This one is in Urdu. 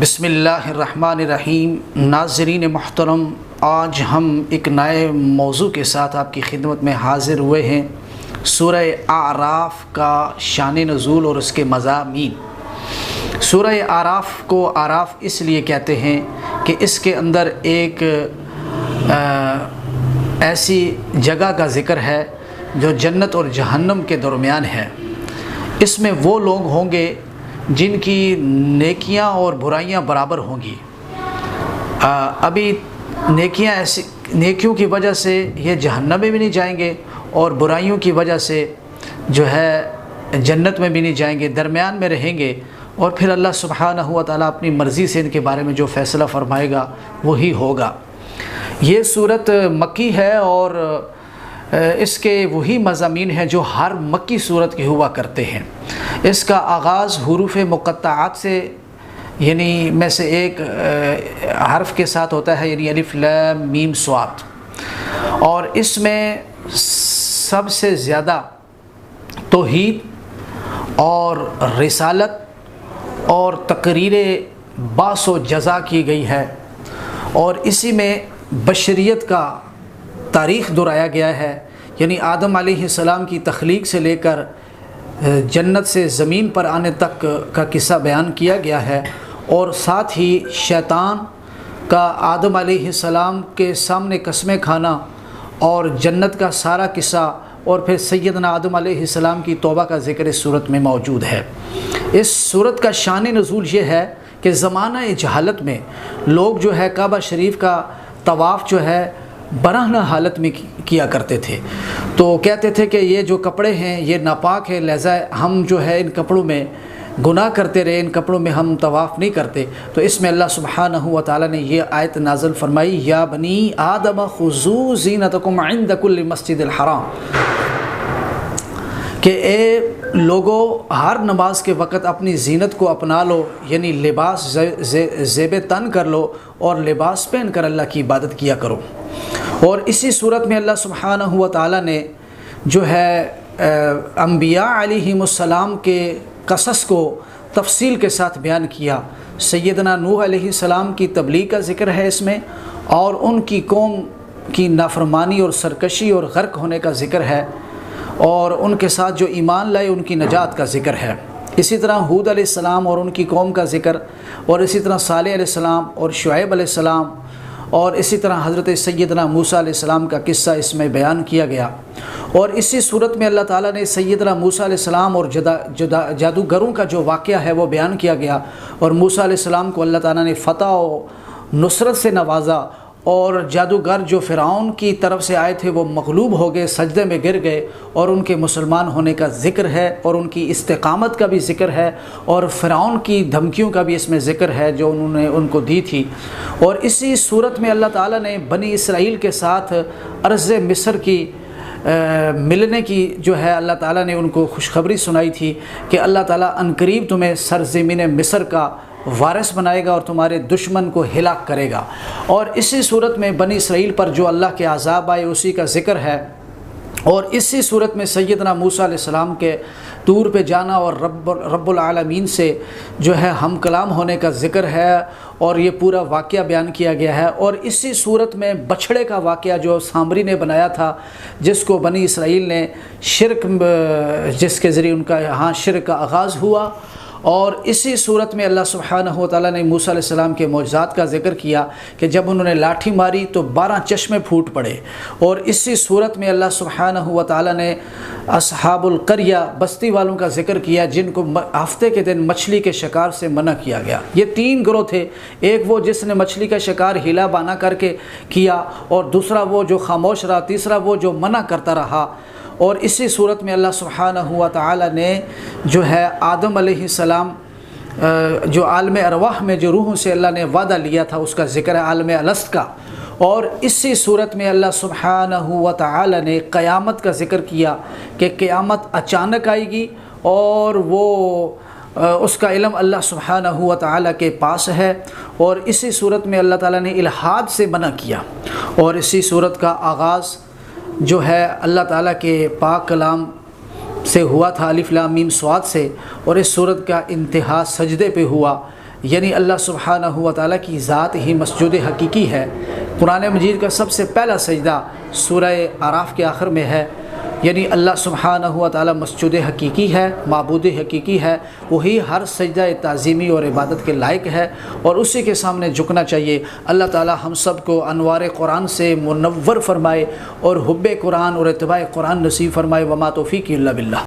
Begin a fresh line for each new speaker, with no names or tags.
بسم اللہ الرحمن الرحیم۔ ناظرین محترم، آج ہم ایک نئے موضوع کے ساتھ آپ کی خدمت میں حاضر ہوئے ہیں۔ سورہ اعراف کا شان نزول اور اس کے مضامین۔ سورہ اعراف کو اعراف اس لیے کہتے ہیں کہ اس کے اندر ایک ایسی جگہ کا ذکر ہے جو جنت اور جہنم کے درمیان ہے۔ اس میں وہ لوگ ہوں گے جن کی نیکیاں اور برائیاں برابر ہوں گی۔ ابھی نیکیوں کی وجہ سے یہ جہنم میں بھی نہیں جائیں گے اور برائیوں کی وجہ سے جو ہے جنت میں بھی نہیں جائیں گے، درمیان میں رہیں گے، اور پھر اللہ سبحانہ و تعالیٰ اپنی مرضی سے ان کے بارے میں جو فیصلہ فرمائے گا وہی ہوگا۔ یہ صورت مکی ہے اور اس کے وہی مضامین ہیں جو ہر مکی صورت کے ہوا کرتے ہیں۔ اس کا آغاز حروف مقطعات سے یعنی میں سے ایک حرف کے ساتھ ہوتا ہے، یعنی الف لام میم صاد، اور اس میں سب سے زیادہ توحید اور رسالت اور تقریر باس و جزا کی گئی ہے، اور اسی میں بشریت کا تاریخ دہرایا گیا ہے، یعنی آدم علیہ السلام کی تخلیق سے لے کر جنت سے زمین پر آنے تک کا قصہ بیان کیا گیا ہے، اور ساتھ ہی شیطان کا آدم علیہ السلام کے سامنے قسمیں کھانا اور جنت کا سارا قصہ، اور پھر سیدنا آدم علیہ السلام کی توبہ کا ذکر اس صورت میں موجود ہے۔ اس صورت کا شان نزول یہ ہے کہ زمانہ جہالت میں لوگ جو ہے کعبہ شریف کا طواف جو ہے برہنہ حالت میں کیا کرتے تھے، تو کہتے تھے کہ یہ جو کپڑے ہیں یہ ناپاک ہے، لہذا ہم جو ہے ان کپڑوں میں گناہ کرتے رہے، ان کپڑوں میں ہم طواف نہیں کرتے۔ تو اس میں اللہ سبحانہ و تعالیٰ نے یہ آیت نازل فرمائی، یا بنی آدم خذوا زینتکم عند کل مسجد الحرام، کہ اے لوگو ہر نماز کے وقت اپنی زینت کو اپنا لو، یعنی لباس زیب تن کر لو اور لباس پہن کر اللہ کی عبادت کیا کرو۔ اور اسی صورت میں اللہ سبحانہ و تعالیٰ نے جو ہے انبیاء علیہم السلام کے قصص کو تفصیل کے ساتھ بیان کیا۔ سیدنا نوح علیہ السلام کی تبلیغ کا ذکر ہے اس میں، اور ان کی قوم کی نافرمانی اور سرکشی اور غرق ہونے کا ذکر ہے، اور ان کے ساتھ جو ایمان لائے ان کی نجات کا ذکر ہے۔ اسی طرح ہود علیہ السلام اور ان کی قوم کا ذکر، اور اسی طرح صالح علیہ السلام اور شعیب علیہ السلام، اور اسی طرح حضرت سیدنا موسیٰ علیہ السلام کا قصہ اس میں بیان کیا گیا۔ اور اسی صورت میں اللہ تعالیٰ نے سیدنا موسیٰ علیہ السلام اور جادوگروں کا جو واقعہ ہے وہ بیان کیا گیا، اور موسیٰ علیہ السلام کو اللہ تعالیٰ نے فتح و نصرت سے نوازا، اور جادوگر جو فرعون کی طرف سے آئے تھے وہ مغلوب ہو گئے، سجدے میں گر گئے، اور ان کے مسلمان ہونے کا ذکر ہے، اور ان کی استقامت کا بھی ذکر ہے، اور فرعون کی دھمکیوں کا بھی اس میں ذکر ہے جو انہوں نے ان کو دی تھی۔ اور اسی صورت میں اللہ تعالیٰ نے بنی اسرائیل کے ساتھ ارض مصر کی ملنے کی جو ہے اللہ تعالیٰ نے ان کو خوشخبری سنائی تھی کہ اللہ تعالیٰ عنقریب تمہیں سرزمین مصر کا وارث بنائے گا اور تمہارے دشمن کو ہلاک کرے گا۔ اور اسی صورت میں بنی اسرائیل پر جو اللہ کے عذاب آئے اسی کا ذکر ہے، اور اسی صورت میں سیدنا موسیٰ علیہ السلام کے طور پہ جانا اور رب العالمین سے جو ہے ہم کلام ہونے کا ذکر ہے، اور یہ پورا واقعہ بیان کیا گیا ہے۔ اور اسی صورت میں بچھڑے کا واقعہ جو سامری نے بنایا تھا، جس کو بنی اسرائیل نے شرک، جس کے ذریعے ان کا یہاں شرک کا آغاز ہوا، اور اسی صورت میں اللہ سبحانہ و تعالیٰ نے موسیٰ علیہ السلام کے معجزات کا ذکر کیا کہ جب انہوں نے لاٹھی ماری تو 12 چشمے پھوٹ پڑے۔ اور اسی صورت میں اللہ سبحانہ و تعالیٰ نے اصحاب القریہ، بستی والوں کا ذکر کیا جن کو ہفتے کے دن مچھلی کے شکار سے منع کیا گیا۔ یہ 3 گروہ تھے، ایک وہ جس نے مچھلی کا شکار ہیلا بانا کر کے کیا، اور دوسرا وہ جو خاموش رہا، تیسرا وہ جو منع کرتا رہا۔ اور اسی صورت میں اللہ سبحانہ و تعالیٰ نے جو ہے آدم علیہ السلام جو عالم ارواح میں جو روحوں سے اللہ نے وعدہ لیا تھا اس کا ذکر ہے، عالم الست کا۔ اور اسی صورت میں اللہ سبحانہ و تعالیٰ نے قیامت کا ذکر کیا کہ قیامت اچانک آئے گی، اور وہ اس کا علم اللہ سبحانہ و تعالیٰ کے پاس ہے۔ اور اسی صورت میں اللہ تعالیٰ نے الحاد سے منع کیا، اور اسی صورت کا آغاز جو ہے اللہ تعالیٰ کے پاک کلام سے ہوا تھا، الف لام میم صاد سے، اور اس صورت کا انتہا سجدے پہ ہوا، یعنی اللہ سبحانہ و تعالیٰ کی ذات ہی مسجود حقیقی ہے۔ قرآن مجید کا سب سے پہلا سجدہ سورہ اعراف کے آخر میں ہے، یعنی اللہ سبحانہ و تعالیٰ مسجود حقیقی ہے، معبود حقیقی ہے، وہی ہر سجدہ تعظیمی اور عبادت کے لائق ہے اور اسی کے سامنے جھکنا چاہیے۔ اللہ تعالیٰ ہم سب کو انوار قرآن سے منور فرمائے اور حب قرآن اور اتباع قرآن نصیب فرمائے۔ وما توفیقی الا باللہ۔